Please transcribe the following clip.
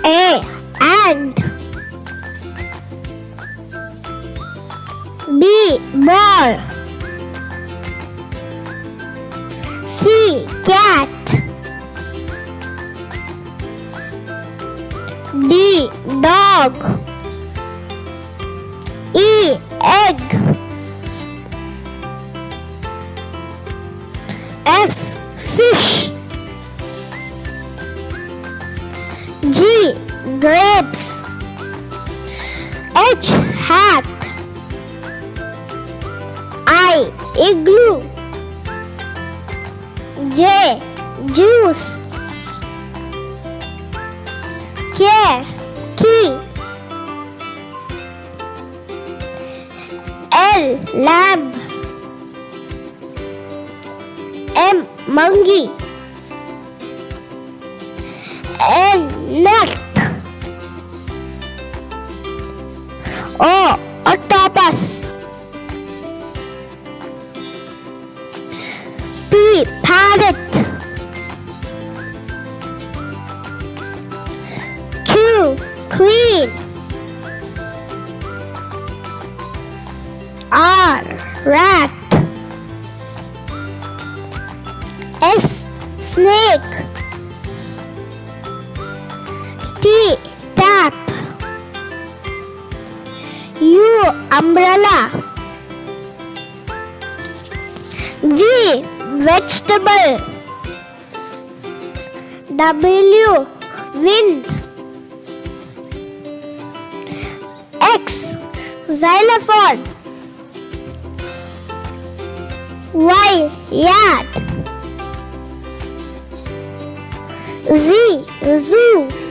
A. Ant. B. Ball. C. Cat. D. Dog. E. Egg. F. Fish. G. Grapes. H. Hat. I. Igloo. J. Juice. K. Key. L. Lamb. M. Monkey. N. Nut. O. Octopus. P. Parrot. Q. Queen. R. Rat. S. Snake. T. Tap. U. Umbrella. V. Vegetable. W. Wind. X. Xylophone. Y. Yard. Z. Zoo.